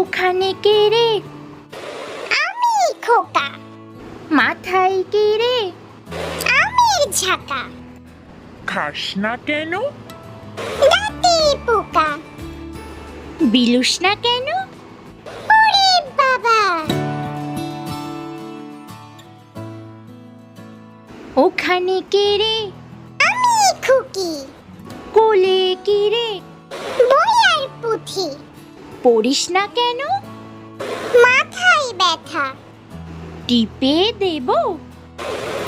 ওখানে কে রে? আমি খোকা। মাথায় কে রে? আমের ঝাঁকা। খাস না কেন? দাঁতে পোকা। বিলুস না কেন? ওরে বাবা! ওখানে কে রে? আমি খুকি। কোলে কি রে? বই আর পুঁথি। পড়িস না কেন? মাথায় ব্যথা। টিপে দেব?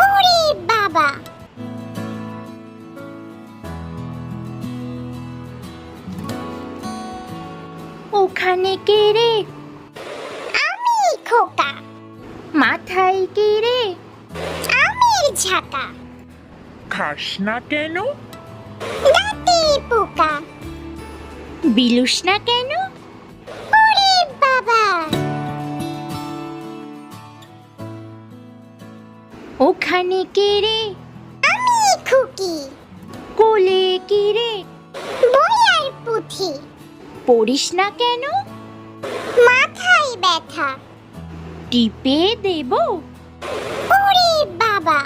ওরে বাবা! ওখানে কে রে? আমি খোকা। মাথায় কি রে? আমের ঝাঁকা। খাস না কেন? দাঁতে পোকা। বিলুস না কেন? ওরে বাবা! ওখানে কে রে? আমি খুকি। কোলে কি রে? বই আর পুঁথি। পড়িস না কেন? মাথায় ব্যথা। টিপে দেব? ওরে বাবা!